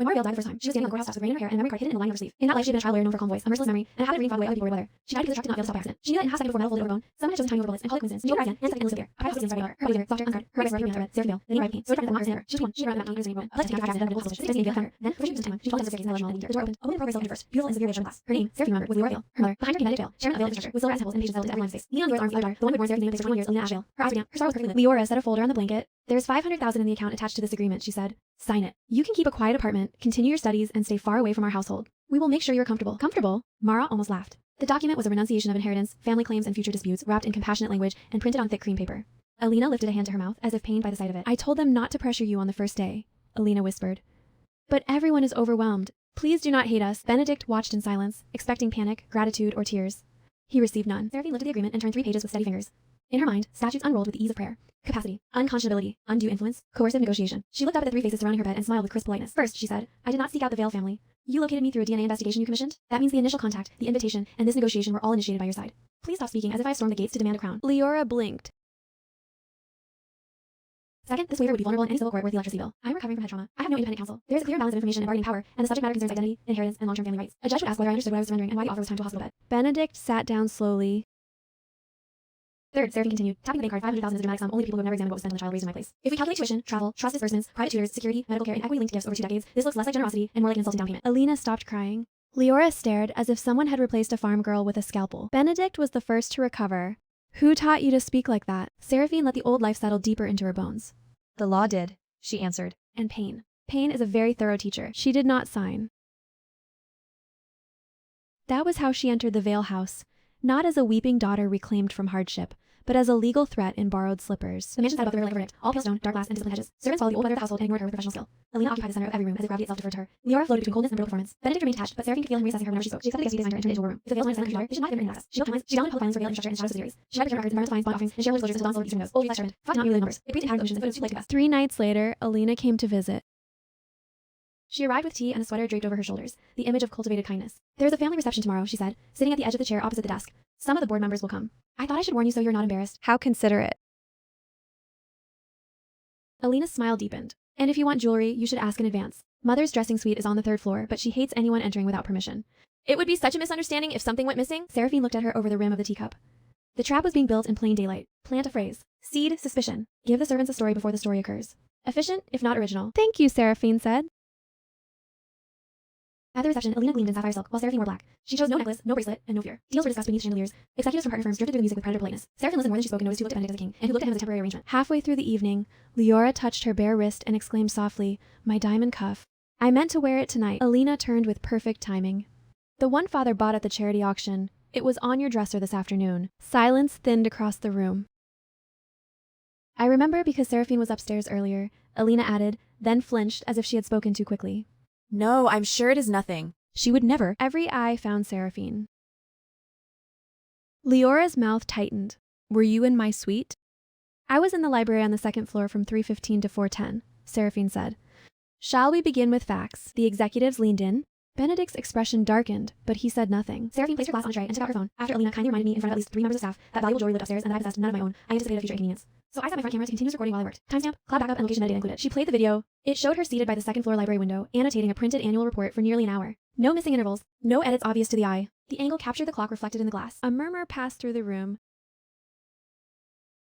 When Mara Vale died the first time, she was standing on the courthouse steps with rain in her hair and a memory card hidden in the lining of her sleeve. In that life, she had been a child lawyer known for a calm voice, a merciless memory, and a habit of reading fog away other people worried weather. She died because the truck did not fail to stop by accident. She knew that in half a second before metal folded over bone, someone had chosen tiny over bullets and called it coincidence. She told her again, and second Elizabeth there. A pile of there. Her body there, softer, unscarred. Her eyes were red, Sarah Vale, then he arrived pain. So it not her. She was one. She ran around the mountain using a plug to take down the hospital. She faced the found her. Then, before she was in time, she told us the staircase and the door opened. Only the progress cell first. Beautiful and severe vision class. Her name, Sarah remembered, was Leora Vale. Her mother, behind her united veil, chairman of Vale infrastructure, with silver eyes temples and patience settled into every line's face. Leaning on Leora's arms, Leodar, the one who had borne Sarah for 21 years, Alina Ashvale. Her eyes were down. Her sorrow was perfectly lit. Leora set a folder on the blanket. There's $500,000 in the account attached to this agreement, she said. Sign it. You can keep a quiet apartment, continue your studies, and stay far away from our household. We will make sure you're comfortable. Comfortable? Mara almost laughed. The document was a renunciation of inheritance, family claims, and future disputes, wrapped in compassionate language and printed on thick cream paper. Alina lifted a hand to her mouth, as if pained by the sight of it. I told them not to pressure you on the first day, Alina whispered. But everyone is overwhelmed. Please do not hate us. Benedict watched in silence, expecting panic, gratitude, or tears. He received none. Seraphine lifted the agreement and turned 3 pages with steady fingers. In her mind, statutes unrolled with the ease of prayer. Capacity, unconscionability, undue influence, coercive negotiation. She looked up at the 3 faces surrounding her bed and smiled with crisp politeness. First, she said, I did not seek out the Vale family. You located me through a DNA investigation you commissioned? That means the initial contact, the invitation, and this negotiation were all initiated by your side. Please stop speaking as if I stormed the gates to demand a crown. Leora blinked. Second, this waiver would be vulnerable in any civil court worth the electricity bill. I'm recovering from head trauma. I have no independent counsel. There is a clear imbalance of information and bargaining power, and the subject matter concerns identity, inheritance, and long-term family rights. A judge would ask whether I understood what I was surrendering and why the offer was timed to a hospital bed. Benedict sat down slowly. Third, Seraphine continued, tapping the bank card. $500,000 is a dramatic sum only to people who have never examined what was spent on the child raised in my place. If we calculate tuition, travel, trust disbursements, private tutors, security, medical care, and equity-linked gifts over 2 decades, this looks less like generosity and more like an insulting down payment. Alina stopped crying. Leora stared as if someone had replaced a farm girl with a scalpel. Benedict was the first to recover. Who taught you to speak like that? Seraphine let the old life settle deeper into her bones. The law did, she answered. And pain. Pain is a very thorough teacher. She did not sign. That was how she entered the Vale house, not as a weeping daughter reclaimed from hardship, but as a legal threat in borrowed slippers. The mansion sat above the river like a verdict, all pale stone, dark glass, and disciplined hedges. Servants followed the old weather of the household and ignored her with professional skill. Alina occupied the center of every room as if gravity itself deferred to her. Leora floated between coldness and brutal performance. Benedict remained attached, but Seraphine could feel him reassessing her whenever she spoke. She accepted the guest behind her and turned into a war room. If the Vale's line silent daughter, they should not have been access. She built timelines. She downloaded public filings for Vale infrastructure and shadow subsidiaries. She read procurement records, environmental fines, bond offerings, and shareholder disclosures until dawn sold eastern windows. Old reflex sharpened. Fraud did not mutilate numbers. It breathed in patterns oceans and footed too late to best. 3 nights later, Alina came to visit. She arrived with tea and a sweater draped over her shoulders, the image of cultivated kindness. There is a family reception tomorrow, she said, sitting at the edge of the chair opposite the desk. Some of the board members will come. I thought I should warn you so you're not embarrassed. How considerate. Alina's smile deepened. And if you want jewelry, you should ask in advance. Mother's dressing suite is on the 3rd floor, but she hates anyone entering without permission. It would be such a misunderstanding if something went missing. Seraphine looked at her over the rim of the teacup. The trap was being built in plain daylight. Plant a phrase. Seed suspicion. Give the servants a story before the story occurs. Efficient, if not original. Thank you, Seraphine said. At the reception, Alina gleamed in sapphire silk, while Seraphine wore black. She chose no necklace, no bracelet, and no fear. Deals were discussed beneath chandeliers. Executives from partner firms drifted through the music with predator politeness. Seraphine listened more than she spoke and noticed who looked at Benedict as a king, and who looked at him as a temporary arrangement. Halfway through the evening, Leora touched her bare wrist and exclaimed softly, my diamond cuff. I meant to wear it tonight. Alina turned with perfect timing. The one father bought at the charity auction. It was on your dresser this afternoon. Silence thinned across the room. I remember because Seraphine was upstairs earlier, Alina added, then flinched as if she had spoken too quickly. No, I'm sure it is nothing. She would never. Every eye found Seraphine. Leora's mouth tightened. Were you in my suite? I was in the library on the 2nd floor from 3:15 to 4:10, Seraphine said. Shall we begin with facts? The executives leaned in. Benedict's expression darkened, but he said nothing. Seraphine placed her glass on a tray and took out her phone. After Alina kindly reminded me in front of at least 3 members of staff that valuable jewelry lived upstairs and that I possessed none of my own, I anticipated a future inconvenience. So I set my front camera to continuous recording while I worked. Timestamp, cloud backup, and location metadata included. She played the video. It showed her seated by the 2nd floor library window, annotating a printed annual report for nearly an hour. No missing intervals, no edits obvious to the eye. The angle captured the clock reflected in the glass. A murmur passed through the room.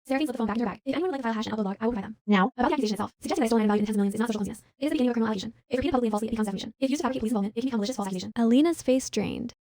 Seraphine slipped the phone back in her bag. If anyone would like to file a hash and upload log, I will provide them. Now, about the accusation itself. Suggesting that I stole land valued in tens of millions is not social clumsiness. It is the beginning of a criminal allegation. If repeated publicly and falsely, it becomes defamation. If used to fabricate police involvement, it can become malicious false accusation. Alina's face drained.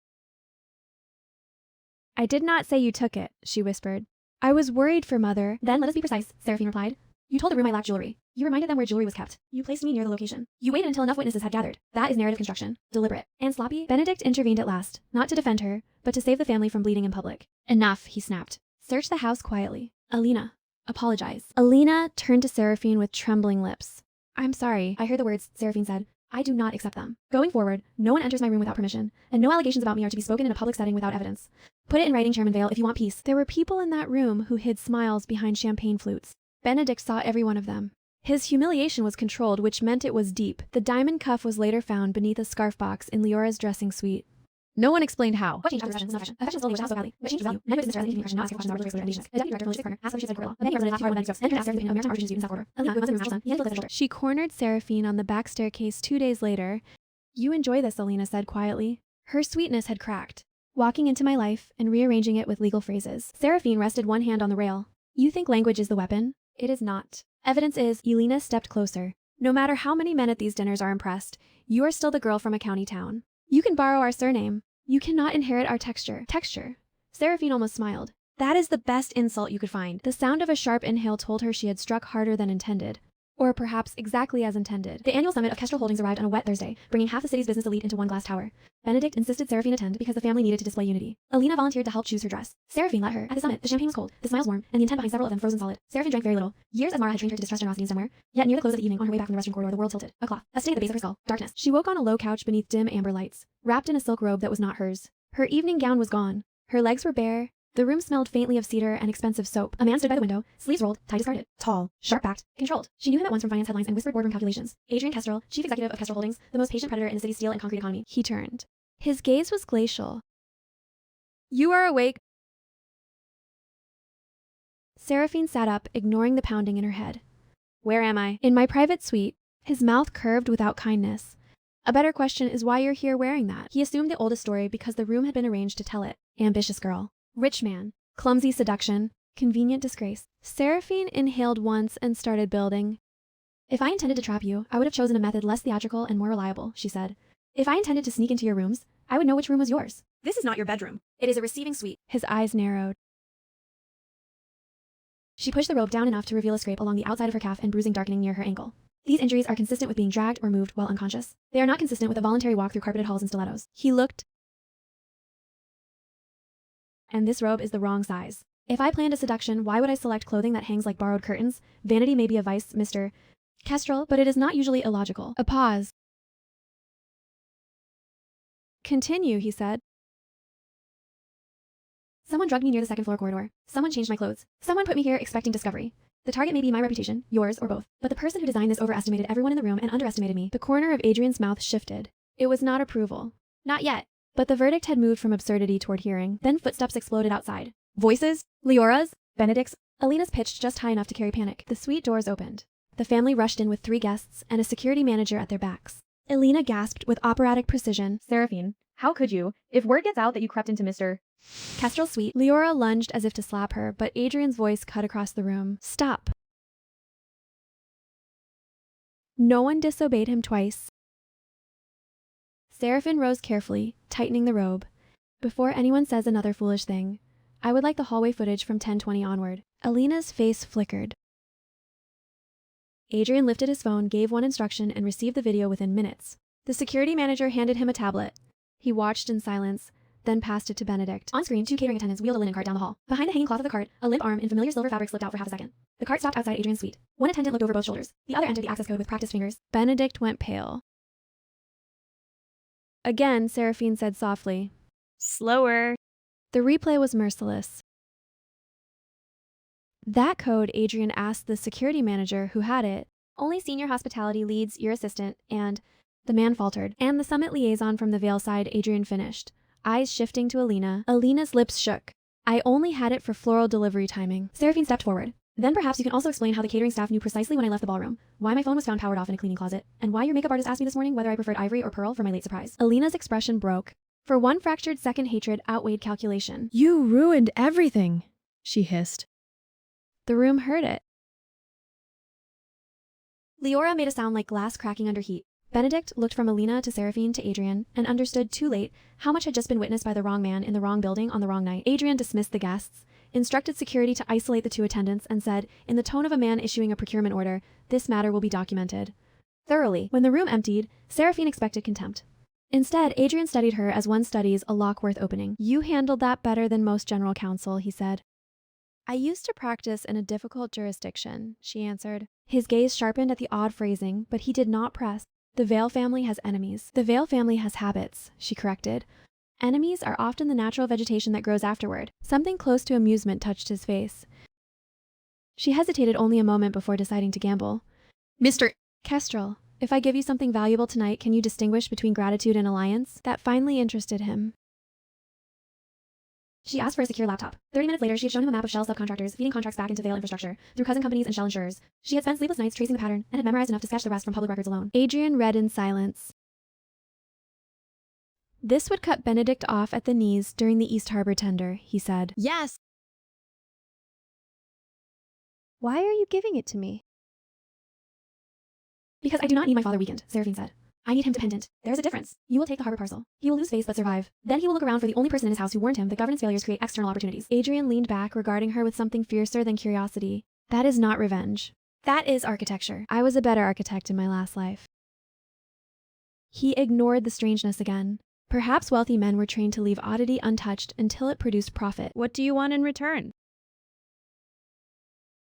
I did not say you took it, she whispered. I was worried for Mother. Then let us be precise, Seraphine replied. You told the room I lacked jewelry. You reminded them where jewelry was kept. You placed me near the location. You waited until enough witnesses had gathered. That is narrative construction. Deliberate. And sloppy? Benedict intervened at last, not to defend her, but to save the family from bleeding in public. Enough, he snapped. Search the house quietly. Alina. Apologize. Alina turned to Seraphine with trembling lips. I'm sorry. I heard the words, Seraphine said. I do not accept them. Going forward, no one enters my room without permission, and no allegations about me are to be spoken in a public setting without evidence. Put it in writing, Chairman Vale, if you want peace. There were people in that room who hid smiles behind champagne flutes. Benedict saw every one of them. His humiliation was controlled, which meant it was deep. The diamond cuff was later found beneath a scarf box in Leora's dressing suite. No one explained how. What changed after the session was not affection. Affection slowly was housed so badly. What changed value? Men noticed Mr. Leslie question, not asking questions about religious exposure and A deputy director of logistics partner asked whether she said Gorilla. A bank resident after one steps and asked Sarah opinion of American origin dispute in South Corridor. Alina, who was in the room, he handled the shoulder. She cornered Seraphine on the back staircase 2 days later. You enjoy this, Alina said quietly. Her sweetness had cracked. Walking into my life and rearranging it with legal phrases. Seraphine rested one hand on the rail. You think language is the weapon? It is not. Evidence is, Elena stepped closer. No matter how many men at these dinners are impressed, you are still the girl from a county town. You can borrow our surname. You cannot inherit our texture. Texture. Seraphine almost smiled. That is the best insult you could find. The sound of a sharp inhale told her she had struck harder than intended. Or perhaps exactly as intended. The annual summit of Kestrel Holdings arrived on a wet Thursday, bringing half the city's business elite into one glass tower. Benedict insisted Seraphine attend because the family needed to display unity. Alina volunteered to help choose her dress. Seraphine let her. At the summit, the champagne was cold, the smiles warm, and the intent behind several of them frozen solid. Seraphine drank very little. Years as Mara had trained her to distrust generosity in somewhere. Yet near the close of the evening, on her way back from the restaurant corridor, the world tilted. A cloth. A stain at the base of her skull. Darkness. She woke on a low couch beneath dim amber lights, wrapped in a silk robe that was not hers. Her evening gown was gone. Her legs were bare. The room smelled faintly of cedar and expensive soap. A man stood by the window, sleeves rolled, tie discarded. Tall, sharp-backed, controlled. She knew him at once from finance headlines and whispered boardroom calculations. Adrian Kestrel, chief executive of Kestrel Holdings, the most patient predator in the city's steel and concrete economy. He turned. His gaze was glacial. You are awake. Seraphine sat up, ignoring the pounding in her head. Where am I? In my private suite. His mouth curved without kindness. A better question is why you're here wearing that. He assumed the oldest story because the room had been arranged to tell it. Ambitious girl. Rich man. Clumsy seduction. Convenient disgrace. Seraphine inhaled once and started building. If I intended to trap you, I would have chosen a method less theatrical and more reliable, she said. If I intended to sneak into your rooms, I would know which room was yours. This is not your bedroom. It is a receiving suite. His eyes narrowed. She pushed the robe down enough to reveal a scrape along the outside of her calf and bruising darkening near her ankle. These injuries are consistent with being dragged or moved while unconscious. They are not consistent with a voluntary walk through carpeted halls and stilettos. He looked. And this robe is the wrong size. If I planned a seduction, why would I select clothing that hangs like borrowed curtains? Vanity may be a vice, Mr. Kestrel, but it is not usually illogical. A pause. Continue, he said. Someone drugged me near the second floor corridor. Someone changed my clothes. Someone put me here expecting discovery. The target may be my reputation, yours, or both. But the person who designed this overestimated everyone in the room and underestimated me. The corner of Adrian's mouth shifted. It was not approval. Not yet. But the verdict had moved from absurdity toward hearing. Then footsteps exploded outside. Voices? Leora's? Benedict's? Alina's pitched just high enough to carry panic. The suite doors opened. The family rushed in with 3 guests and a security manager at their backs. Alina gasped with operatic precision. Seraphine, how could you? If word gets out that you crept into Mr. Kestrel's suite. Leora lunged as if to slap her, but Adrian's voice cut across the room. Stop. No one disobeyed him twice. Seraphine rose carefully, tightening the robe. Before anyone says another foolish thing, I would like the hallway footage from 10:20 onward. Alina's face flickered. Adrian lifted his phone, gave one instruction, and received the video within minutes. The security manager handed him a tablet. He watched in silence, then passed it to Benedict. On screen, 2 catering attendants wheeled a linen cart down the hall. Behind the hanging cloth of the cart, a limp arm in familiar silver fabric slipped out for half a second. The cart stopped outside Adrian's suite. One attendant looked over both shoulders. The other entered the access code with practiced fingers. Benedict went pale. Again, Seraphine said softly, Slower. The replay was merciless. That code, Adrian asked the security manager who had it. Only senior hospitality leads, your assistant, and... The man faltered. And the summit liaison from the Vale side, Adrian finished. Eyes shifting to Alina. Alina's lips shook. I only had it for floral delivery timing. Seraphine stepped forward. Then perhaps you can also explain how the catering staff knew precisely when I left the ballroom, why my phone was found powered off in a cleaning closet, and why your makeup artist asked me this morning whether I preferred ivory or pearl for my late surprise. Alina's expression broke. For one fractured second, hatred outweighed calculation. You ruined everything, she hissed. The room heard it. Leora made a sound like glass cracking under heat. Benedict looked from Alina to Seraphine to Adrian and understood too late how much had just been witnessed by the wrong man in the wrong building on the wrong night. Adrian dismissed the guests, instructed security to isolate the 2 attendants, and said, in the tone of a man issuing a procurement order, this matter will be documented thoroughly. When the room emptied, Seraphine expected contempt. Instead, Adrian studied her as one studies a lock worth opening. You handled that better than most general counsel, he said. I used to practice in a difficult jurisdiction, she answered. His gaze sharpened at the odd phrasing, but he did not press. The Vale family has enemies. The Vale family has habits, she corrected. Enemies are often the natural vegetation that grows afterward. Something close to amusement touched his face. She hesitated only a moment before deciding to gamble. Mr. Kestrel, if I give you something valuable tonight, can you distinguish between gratitude and alliance? That finally interested him. She asked for a secure laptop. 30 minutes later, she had shown him a map of Shell subcontractors feeding contracts back into Vale infrastructure through cousin companies and Shell insurers. She had spent sleepless nights tracing the pattern and had memorized enough to sketch the rest from public records alone. Adrian read in silence. This would cut Benedict off at the knees during the East Harbor tender, he said. Yes. Why are you giving it to me? Because I do not need my father weakened, Seraphine said. I need him dependent. There's a difference. You will take the harbor parcel. He will lose face but survive. Then he will look around for the only person in his house who warned him that governance failures create external opportunities. Adrian leaned back, regarding her with something fiercer than curiosity. That is not revenge. That is architecture. I was a better architect in my last life. He ignored the strangeness again. Perhaps wealthy men were trained to leave oddity untouched until it produced profit. What do you want in return?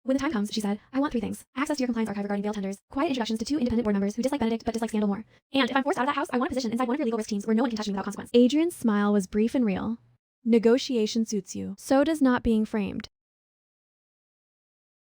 When the time comes, she said, I want 3 things. Access to your compliance archive regarding Vale tenders, quiet introductions to 2 independent board members who dislike Benedict but dislike scandal more. And if I'm forced out of that house, I want a position inside one of your legal risk teams where no one can touch me without consequence. Adrian's smile was brief and real. Negotiation suits you. So does not being framed.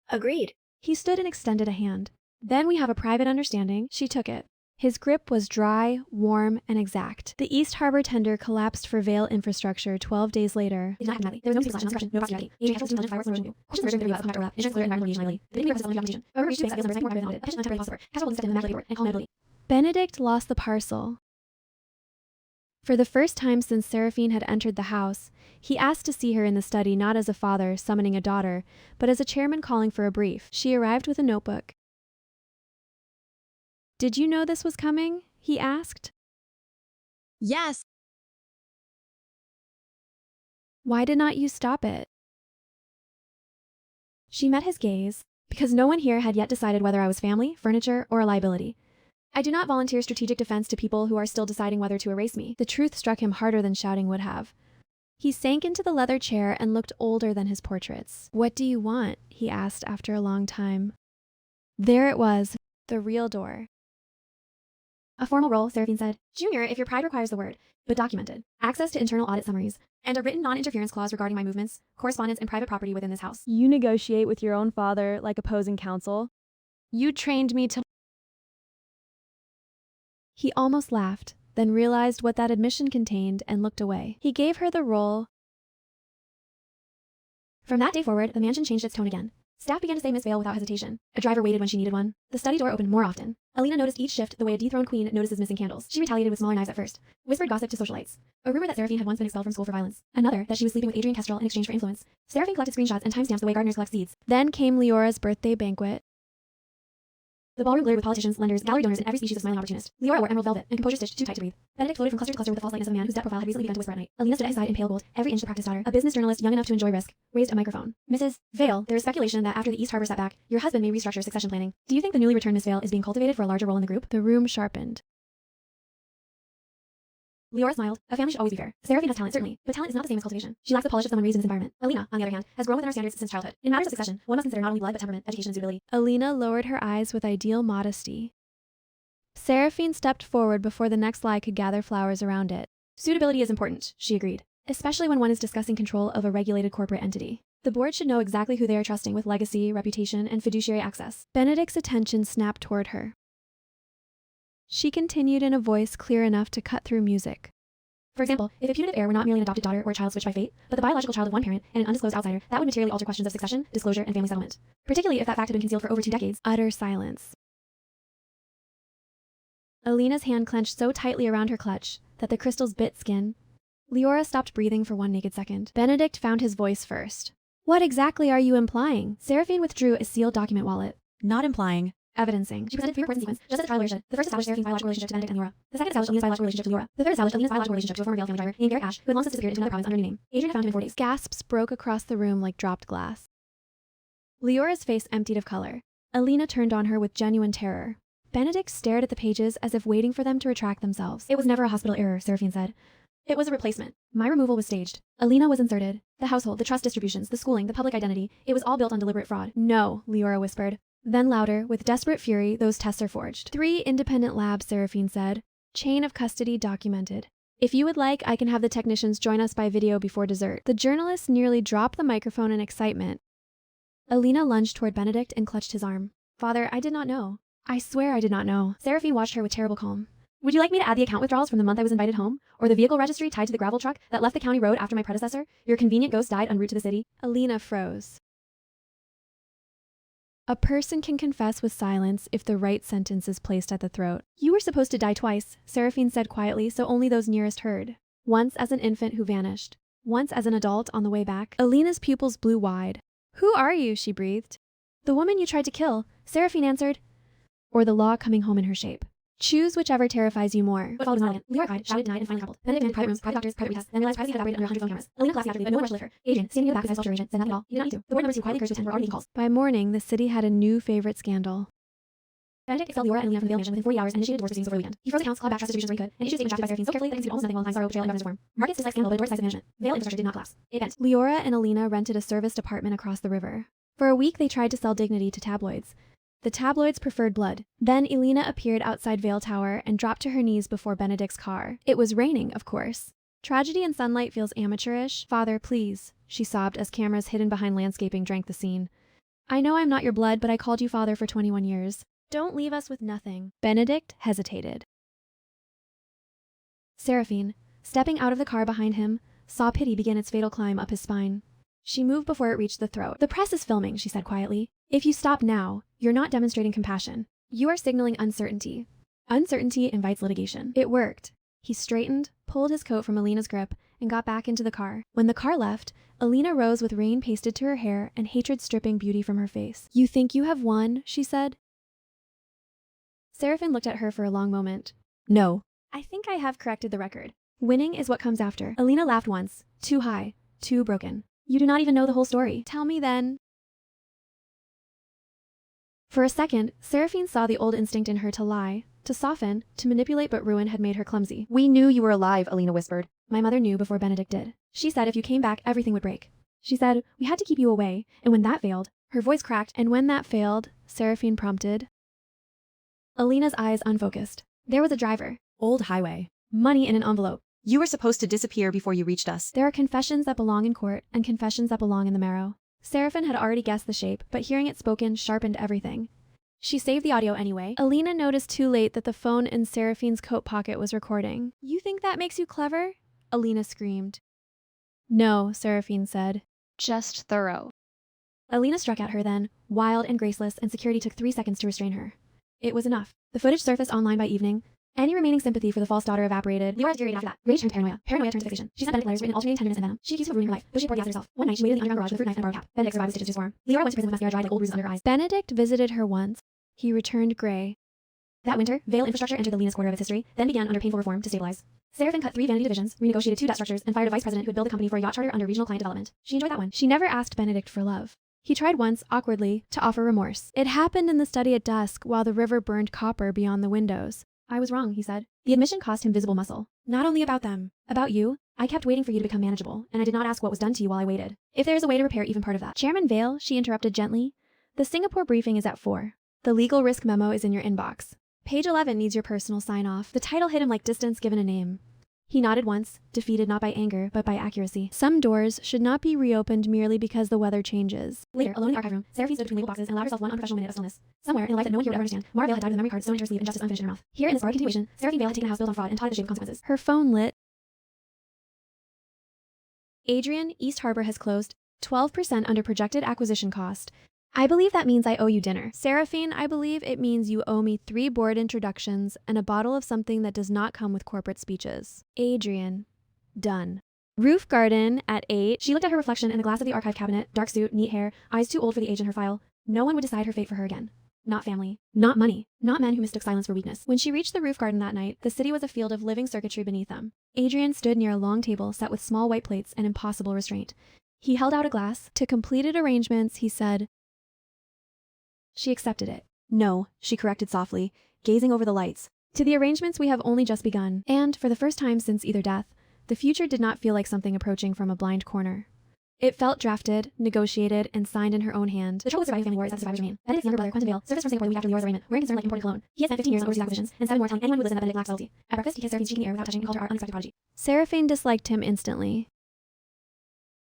Agreed. He stood and extended a hand. Then we have a private understanding. She took it. His grip was dry, warm, and exact. The East Harbor tender collapsed for Vale infrastructure 12 days later. It did not happen nightly. There was no speed/no suppression, no prosecution. Adrian Castle's intelligent fireworks and erosion review. Questions emerging about overlap. Insurance lawyer and environmental liability. The reference to documentation. However, reached base at Vale's numbers more private than audit. Petition on temporary deposit. Castle will step in the immaculate report and call liability. Benedict lost the parcel. For the first time since Seraphine had entered the house, he asked to see her in the study not as a father summoning a daughter, but as a chairman calling for a brief. She arrived with a notebook. Did you know this was coming? He asked. Yes. Why did not you stop it? She met his gaze. Because no one here had yet decided whether I was family, furniture, or a liability. I do not volunteer strategic defense to people who are still deciding whether to erase me. The truth struck him harder than shouting would have. He sank into the leather chair and looked older than his portraits. What do you want? He asked after a long time. There it was, the real door. A formal role, Seraphine said. Junior, if your pride requires the word, but documented. Access to internal audit summaries. And a written non-interference clause regarding my movements, correspondence, and private property within this house. You negotiate with your own father like opposing counsel. You trained me to... He almost laughed, then realized what that admission contained and looked away. He gave her the roll. From that day forward, the mansion changed its tone again. Staff began to say Miss Vale without hesitation. A driver waited when she needed one. The study door opened more often. Alina noticed each shift the way a dethroned queen notices missing candles. She retaliated with smaller knives at first. Whispered gossip to socialites. A rumor that Seraphine had once been expelled from school for violence. Another, that she was sleeping with Adrian Kestrel in exchange for influence. Seraphine collected screenshots and timestamps the way gardeners collect seeds. Then came Leora's birthday banquet. The ballroom glittered with politicians, lenders, gallery donors, and every species of smiling opportunist. Leora wore emerald velvet and composure stitched too tight to breathe. Benedict floated from cluster to cluster with the false lightness of a man whose depth profile had recently begun to whisper at night. Alina stood at his side in pale gold, every inch the practiced daughter. A business journalist young enough to enjoy risk raised a microphone. Mrs. Vale, there is speculation that after the East Harbor setback, your husband may restructure succession planning. Do you think the newly returned Miss Vale is being cultivated for a larger role in the group? The room sharpened. Leora smiled. A family should always be fair. Seraphine has talent, certainly, but talent is not the same as cultivation. She lacks the polish of someone raised in this environment. Alina, on the other hand, has grown within our standards since childhood. In matters of succession, one must consider not only blood but temperament, education, and suitability. Alina lowered her eyes with ideal modesty. Seraphine stepped forward before the next lie could gather flowers around it. Suitability is important, she agreed, especially when one is discussing control of a regulated corporate entity. The board should know exactly who they are trusting with legacy, reputation, and fiduciary access. Benedict's attention snapped toward her. She continued in a voice clear enough to cut through music. For example, if a putative heir were not merely an adopted daughter or a child switched by fate, but the biological child of one parent and an undisclosed outsider, that would materially alter questions of succession, disclosure, and family settlement. Particularly if that fact had been concealed for over 2 decades. Utter silence. Alina's hand clenched so tightly around her clutch that the crystals bit skin. Leora stopped breathing for one naked second. Benedict found his voice first. What exactly are you implying? Seraphine withdrew a sealed document wallet. Not implying. Evidencing. She presented 3 reports in sequence, just as the trial lawyer should. The first established Seraphine's biological relationship to Benedict and Leora. The second established Alina's biological relationship to Leora. The third established Alina's biological relationship to a former Vale family driver named Garrett Ash, who had long since disappeared into another province under a new name. Adrian had found him in 4 days. Gasps broke across the room like dropped glass. Leora's face emptied of color. Alina turned on her with genuine terror. Benedict stared at the pages as if waiting for them to retract themselves. It was never a hospital error, Seraphine said. It was a replacement. My removal was staged. Alina was inserted. The household, the trust distributions, the schooling, the public identity, it was all built on deliberate fraud. No, Leora whispered. Then louder, with desperate fury, those tests are forged. 3 independent labs, Seraphine said. Chain of custody documented. If you would like, I can have the technicians join us by video before dessert. The journalist nearly dropped the microphone in excitement. Alina lunged toward Benedict and clutched his arm. Father, I did not know. I swear I did not know. Seraphine watched her with terrible calm. Would you like me to add the account withdrawals from the month I was invited home? Or the vehicle registry tied to the gravel truck that left the county road after my predecessor? Your convenient ghost died en route to the city. Alina froze. A person can confess with silence if the right sentence is placed at the throat. You were supposed to die twice, Seraphine said quietly, so only those nearest heard. Once as an infant who vanished. Once as an adult on the way back. Alina's pupils blew wide. Who are you? She breathed. The woman you tried to kill, Seraphine answered. Or the law coming home in her shape. Choose whichever terrifies you more. But followed was not again. Leora cried, shouted, denied, and finally crumpled. Benedict demanded private rooms, private doctors, private retests, then realized privacy had evaporated under 100 phone cameras. Alina collapsed afterly, but no one rushed to lift her. Adrian, standing near the back beside self-storage agent, said nothing at all. He did not need to. The board members who quietly encouraged to attend were already making calls. By morning, the city had a new favorite scandal. Benedict expelled Leora and Alina from the Vale mansion within 40 hours and initiated divorce proceedings over the weekend. He froze accounts, clawed back trust distributions where he could, and issued statements drafted by Seraphine so carefully that he could almost nothing while the signs sorrow, betrayal, and governance reform. Markets disliked scandal, but adored decisive management. Vale infrastructure did not collapse. It bent. Leora and Alina rented a serviced apartment across the river. For a week, they tried to sell dignity to tabloids. The tabloids preferred blood. Then Elena appeared outside Vale Tower and dropped to her knees before Benedict's car. It was raining, of course. Tragedy in sunlight feels amateurish. Father, please, she sobbed as cameras hidden behind landscaping drank the scene. I know I'm not your blood, but I called you father for 21 years. Don't leave us with nothing. Benedict hesitated. Seraphine, stepping out of the car behind him, saw pity begin its fatal climb up his spine. She moved before it reached the throat. The press is filming, she said quietly. If you stop now, you're not demonstrating compassion. You are signaling uncertainty. Uncertainty invites litigation. It worked. He straightened, pulled his coat from Alina's grip, and got back into the car. When the car left, Alina rose with rain pasted to her hair and hatred stripping beauty from her face. You think you have won? She said. Seraphine looked at her for a long moment. No. I think I have corrected the record. Winning is what comes after. Alina laughed once. Too high. Too broken. You do not even know the whole story. Tell me then. For a second, Seraphine saw the old instinct in her to lie, to soften, to manipulate, but ruin had made her clumsy. We knew you were alive, Alina whispered. My mother knew before Benedict did. She said if you came back, everything would break. She said, we had to keep you away, and when that failed, her voice cracked, and when that failed, Seraphine prompted. Alina's eyes unfocused. There was a driver. Old highway. Money in an envelope. You were supposed to disappear before you reached us. There are confessions that belong in court and confessions that belong in the marrow. Seraphine had already guessed the shape, but hearing it spoken sharpened everything. She saved the audio anyway. Alina noticed too late that the phone in Seraphine's coat pocket was recording. You think that makes you clever? Alina screamed. No, Seraphine said. Just thorough. Alina struck at her then, wild and graceless, and security took 3 seconds to restrain her. It was enough. The footage surfaced online by evening. Any remaining sympathy for the false daughter evaporated. Leora deteriorated after that. Rage turned to paranoia. Paranoia turned to fixation. She sent Benedict letters written in alternating tenderness and venom. She accused him of ruining her life, though she poured the acid herself. One night, she waited in the underground garage with a fruit knife and a borrowed cap. Benedict survived the stitches to his forearm. Leora went to prison with mascara dried like old bruises under her eyes. Benedict visited her once. He returned gray. That winter, Vale infrastructure entered the leanest quarter of its history, then began under painful reform to stabilize. Seraphine cut 3 vanity divisions, renegotiated 2 debt structures, and fired a vice president who would build a company for a yacht charter under regional client development. She enjoyed that one. She never asked Benedict for love. He tried once, awkwardly, to offer remorse. It happened in the study at dusk while the river burned copper beyond the windows. I was wrong, he said. The admission cost him visible muscle. Not only about them. About you. I kept waiting for you to become manageable, and I did not ask what was done to you while I waited. If there is a way to repair even part of that. Chairman Vale, she interrupted gently. The Singapore briefing is at 4. The legal risk memo is in your inbox. Page 11 needs your personal sign-off. The title hit him like distance given a name. He nodded once, defeated not by anger, but by accuracy. Some doors should not be reopened merely because the weather changes. Later, alone in the archive room, Seraphine stood between labeled boxes and allowed herself one unprofessional minute of stillness. Somewhere, in a life that no one here would ever understand, Mara Vale had died with a memory card sewn into her sleeve and justice unfinished in her mouth. Here, in this borrowed continuation, Seraphine Vale had taken a house built on fraud and taught it the shape of consequences. Her phone lit. Adrian, East Harbor has closed. 12% under projected acquisition cost. I believe that means I owe you dinner. Seraphine, I believe it means you owe me 3 board introductions and a bottle of something that does not come with corporate speeches. Adrian. Done. Roof garden at 8. She looked at her reflection in the glass of the archive cabinet, dark suit, neat hair, eyes too old for the age in her file. No one would decide her fate for her again. Not family. Not money. Not men who mistook silence for weakness. When she reached the roof garden that night, the city was a field of living circuitry beneath them. Adrian stood near a long table set with small white plates and impossible restraint. He held out a glass. To completed arrangements, he said. She accepted it. No, she corrected softly, gazing over the lights. To the arrangements we have only just begun, and, for the first time since either death, the future did not feel like something approaching from a blind corner. It felt drafted, negotiated, and signed in her own hand. The trouble with surviving family war is that the survivors remain. Benedict's younger brother, Quentin Vale, surfaced from Singapore the week after Leora's arraignment, wearing concern like imported cologne. He had spent 15 years on overseas acquisitions, and 7 more telling anyone who listened that Benedict lacks loyalty. At breakfast, he kissed Seraphine's cheek in the air without touching and called her our unexpected prodigy. Seraphine disliked him instantly.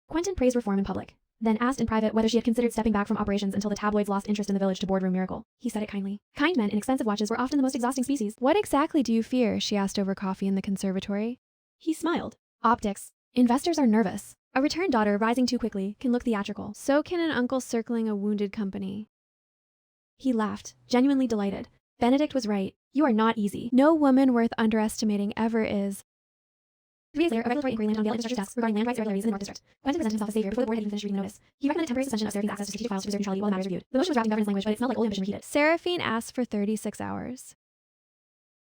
Quentin praised reform in public. then asked in private whether she had considered stepping back from operations until the tabloids lost interest in the village to boardroom miracle. He said it kindly. Kind men in expensive watches were often the most exhausting species. What exactly do you fear? She asked over coffee in the conservatory. He smiled. Optics. Investors are nervous. A returned daughter rising too quickly can look theatrical. So can an uncle circling a wounded company. He laughed, genuinely delighted. Benedict was right. You are not easy. No woman worth underestimating ever is. 3 days later, a regulatory inquiry landed on Vale Infrastructure's desk regarding land rights irregularities in the North District. Quentin presented himself as savior before the board had even finished reading the notice. He recommended temporary suspension of Seraphine's access to strategic files to preserve neutrality while the matter is reviewed. The motion was wrapped in governance language, but it smelled like old ambition reheated. Seraphine asked for 36 hours.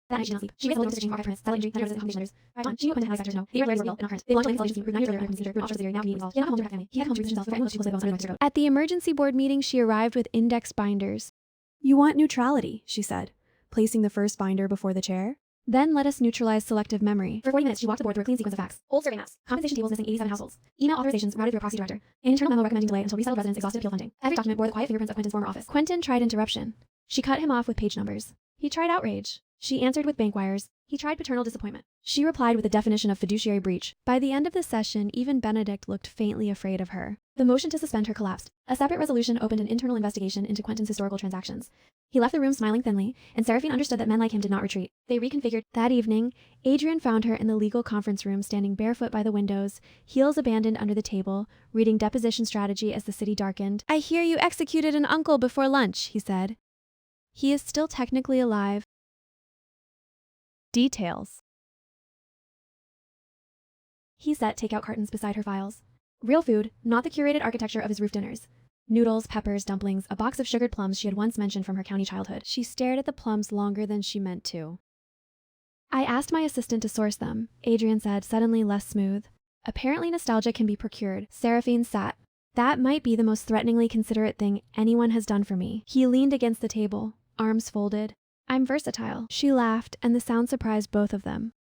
That night she did not sleep. She raised the local stitching archive permits, satellite imagery, none notices, and compensation letters. She knew what Quentin had sectors to know. The irregularities were real and not current. They belonged to land intelligence team proved 9 years earlier under Quentin's signature, through an offshore subsidiary now conveniently involved. He had not come home to protect family. He had come to reposition himself before anyone was too close to live on the North District Road. At the emergency board meeting, she arrived with index binders. You want neutrality, she said, placing the first binder before the chair. Then let us neutralize selective memory. For 40 minutes, she walked the board through a clean sequence of facts. Old survey maps. Compensation tables missing 87 households. Email authorizations routed through a proxy director. An internal memo recommending delay until resettled residents exhausted appeal funding. Every document bore the quiet fingerprints of Quentin's former office. Quentin tried interruption. She cut him off with page numbers. He tried outrage. She answered with bank wires. He tried paternal disappointment. She replied with a definition of fiduciary breach. By the end of the session, even Benedict looked faintly afraid of her. The motion to suspend her collapsed. A separate resolution opened an internal investigation into Quentin's historical transactions. He left the room smiling thinly, and Seraphine understood that men like him did not retreat. They reconfigured. That evening, Adrian found her in the legal conference room standing barefoot by the windows, heels abandoned under the table, reading deposition strategy as the city darkened. I hear you executed an uncle before lunch, he said. He is still technically alive. Details. He set takeout cartons beside her files. Real food, not the curated architecture of his roof dinners. Noodles, peppers, dumplings, a box of sugared plums she had once mentioned from her county childhood. She stared at the plums longer than she meant to. I asked my assistant to source them, Adrian said, suddenly less smooth. Apparently nostalgia can be procured. Seraphine sat. That might be the most threateningly considerate thing anyone has done for me. He leaned against the table, arms folded. I'm versatile. She laughed, and the sound surprised both of them.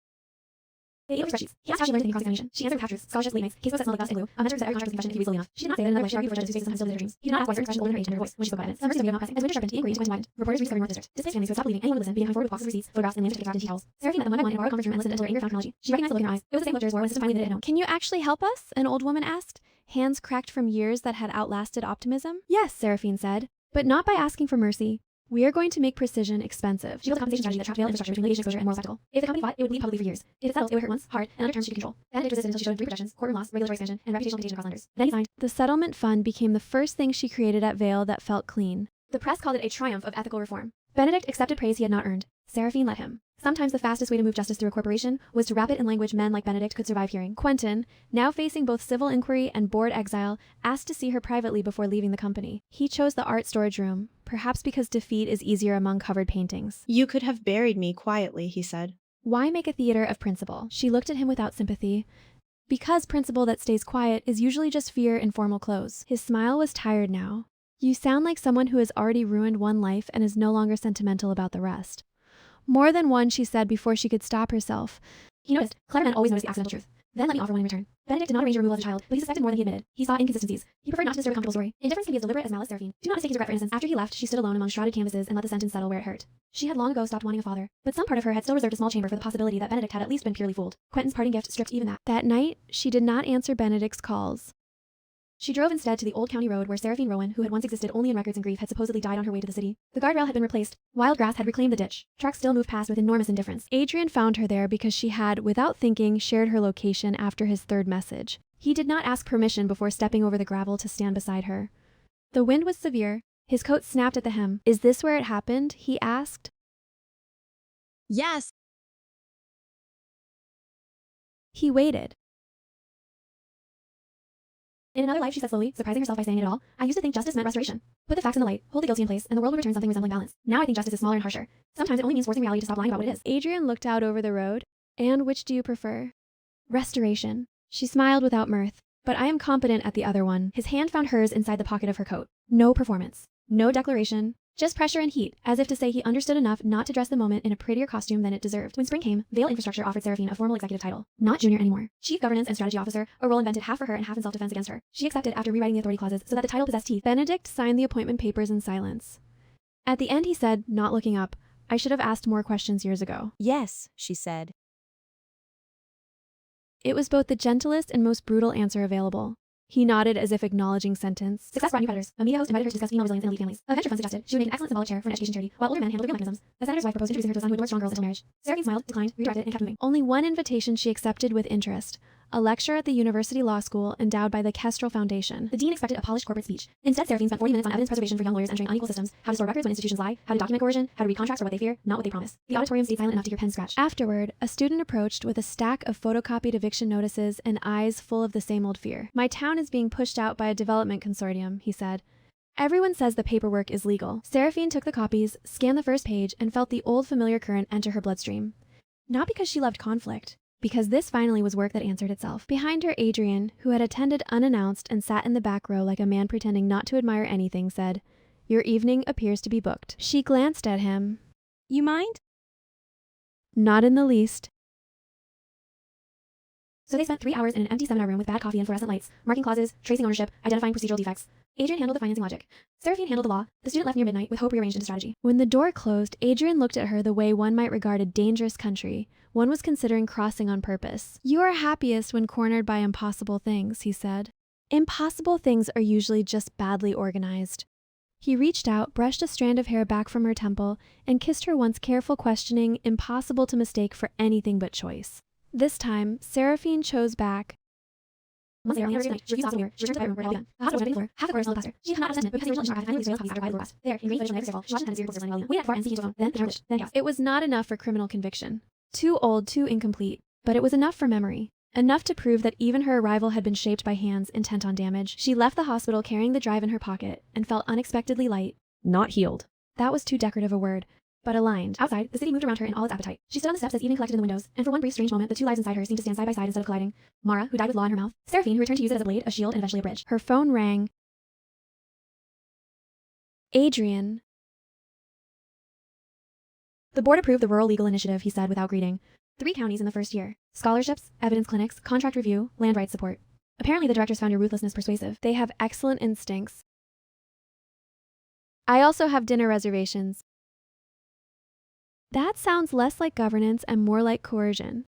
They ate over spreadsheets. He asked how she learned to think cross-examination. She answered with half-truths, scholarships, late nights, casebooks that smelled like dust and glue, a measure of every contract confession if you easily enough. She did not say that in another way she argued for judges whose faces sometimes still did their dreams. He did not ask why certain expressions older in her age and her voice when she spoke about evidence. Some verses of not passing. As winter sharpened, the inquiry into Quentin widened. Reporters rediscovering North District. Displaced families who had stopped believing anyone would listen began coming forward with boxes of receipts, photographs, and land certificates wrapped in tea towels. Seraphine met them one by one in a borrowed conference room and listened until her anger found chronology. She recognized the look in her eyes. It was the same look jurors wore when the system finally admitted it at home. Can you actually help us? An old woman asked, hands cracked from years that had outlasted optimism. Yes, Seraphine said, but not by asking for mercy. We are going to make precision expensive. She built a compensation strategy that trapped Vale Infrastructure between litigation exposure and moral spectacle. If the company fought, it would bleed publicly for years. If it settled, it would hurt once, hard, and under terms she could control. Benedict resisted until she showed him 3 projections: courtroom loss, regulatory expansion, and reputational reputation across lenders. Then he signed. The settlement fund became the first thing she created at Vale that felt clean. The press called it a triumph of ethical reform. Benedict accepted praise he had not earned. Seraphine let him. Sometimes the fastest way to move justice through a corporation was to wrap it in language men like Benedict could survive hearing. Quentin, now facing both civil inquiry and board exile, asked to see her privately before leaving the company. He chose the art storage room, perhaps because defeat is easier among covered paintings. You could have buried me quietly, he said. Why make a theater of principle? She looked at him without sympathy. Because principle that stays quiet is usually just fear in formal clothes. His smile was tired now. You sound like someone who has already ruined one life and is no longer sentimental about the rest. More than one, she said before she could stop herself. He noticed. Clever men always notice the accidental truth. Then let me offer one in return. Benedict did not arrange the removal of the child, but he suspected more than he admitted. He saw inconsistencies. He preferred not to disturb a comfortable story. Indifference can be as deliberate as malice, Seraphine. Do not mistake his regret for innocence. After he left, she stood alone among shrouded canvases and let the sentence settle where it hurt. She had long ago stopped wanting a father, but some part of her had still reserved a small chamber for the possibility that Benedict had at least been purely fooled. Quentin's parting gift stripped even that. That night, she did not answer Benedict's calls. She drove instead to the old county road where Seraphine Rowan, who had once existed only in records and grief, had supposedly died on her way to the city. The guardrail had been replaced. Wild grass had reclaimed the ditch. Trucks still moved past with enormous indifference. Adrian found her there because she had, without thinking, shared her location after his third message. He did not ask permission before stepping over the gravel to stand beside her. The wind was severe. His coat snapped at the hem. Is this where it happened? He asked. Yes. He waited. In another life, she said slowly, surprising herself by saying it at all, I used to think justice meant restoration. Put the facts in the light, hold the guilty in place, and the world would return something resembling balance. Now I think justice is smaller and harsher. Sometimes it only means forcing reality to stop lying about what it is. Adrian looked out over the road. And which do you prefer? Restoration. She smiled without mirth. But I am competent at the other one. His hand found hers inside the pocket of her coat. No performance. No declaration. Just pressure and heat, as if to say he understood enough not to dress the moment in a prettier costume than it deserved. When spring came, Vale Infrastructure offered Seraphine a formal executive title. Not junior anymore. Chief Governance and Strategy Officer, a role invented half for her and half in self-defense against her. She accepted after rewriting the authority clauses so that the title possessed teeth. Benedict signed the appointment papers in silence. At the end he said, not looking up, I should have asked more questions years ago. Yes, she said. It was both the gentlest and most brutal answer available. He nodded as if acknowledging sentence. Success brought new predators. A media host invited her to discuss female resilience in elite families. A venture fund suggested she would make an excellent symbolic chair for an education charity, while older men handled the real mechanisms. The senator's wife proposed introducing her to a son who adored strong girls until marriage. Seraphine smiled, declined, redirected, and kept moving. Only one invitation she accepted with interest. A lecture at the University Law School endowed by the Kestrel Foundation. The dean expected a polished corporate speech. Instead, Seraphine spent 40 minutes on evidence preservation for young lawyers entering unequal systems, how to store records when institutions lie, how to document coercion, how to read contracts for what they fear, not what they promise. The auditorium stayed silent enough to hear pens scratch. Afterward, a student approached with a stack of photocopied eviction notices and eyes full of the same old fear. My town is being pushed out by a development consortium, he said. Everyone says the paperwork is legal. Seraphine took the copies, scanned the first page, and felt the old familiar current enter her bloodstream. Not because she loved conflict, because this finally was work that answered itself. Behind her, Adrian, who had attended unannounced and sat in the back row like a man pretending not to admire anything, said, "Your evening appears to be booked." She glanced at him. You mind? Not in the least. So they spent 3 hours in an empty seminar room with bad coffee and fluorescent lights, marking clauses, tracing ownership, identifying procedural defects. Adrian handled the financing logic. Seraphine handled the law. The student left near midnight with hope rearranged into strategy. When the door closed, Adrian looked at her the way one might regard a dangerous country. One was considering crossing on purpose. You are happiest when cornered by impossible things, he said. Impossible things are usually just badly organized. He reached out, brushed a strand of hair back from her temple, and kissed her once careful questioning, impossible to mistake for anything but choice. This time, Seraphine chose back. Months later, on the anniversary night, she refused to mirror. She returned to the bedroom where it had all begun. The hospital was on the floor. Half the floor smelled of plaster. She had not understood, because the original instrument archive finally released copies after Guy West. There, in green footage on the stairwell, she watched the tendency reporters learning well. Waited for and seeking to phone. Then the term then chaos. It was not enough for criminal conviction. Too old, too incomplete. But it was enough for memory. Enough to prove that even her arrival had been shaped by hands intent on damage. She left the hospital carrying the drive in her pocket and felt unexpectedly light. Not healed. That was too decorative a word, but aligned. Outside, the city moved around her in all its appetite. She stood on the steps as evening collected in the windows, and for one brief strange moment, the two lives inside her seemed to stand side by side instead of colliding. Mara, who died with law in her mouth. Seraphine, who returned to use it as a blade, a shield, and eventually a bridge. Her phone rang. Adrian. The board approved the Rural Legal Initiative, he said without greeting. 3 counties in the first year. Scholarships, evidence clinics, contract review, land rights support. Apparently the directors found your ruthlessness persuasive. They have excellent instincts. I also have dinner reservations. That sounds less like governance and more like coercion.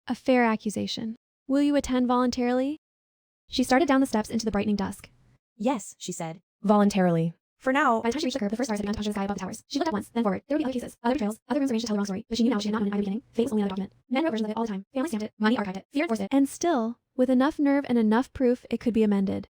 A fair accusation. Will you attend voluntarily? She started down the steps into the brightening dusk. Yes, she said. Voluntarily. For now, By the time she reached the curb, the first stars had begun to punch the sky above the towers. She looked up once, then forward. There would be other cases, other betrayals, other rooms arranged to tell the wrong story, but she knew now what she had not known in either beginning. Fate was only another document. Men wrote versions of it all the time. Family stamped it, money archived it, fear enforced it. And still, with enough nerve and enough proof, it could be amended.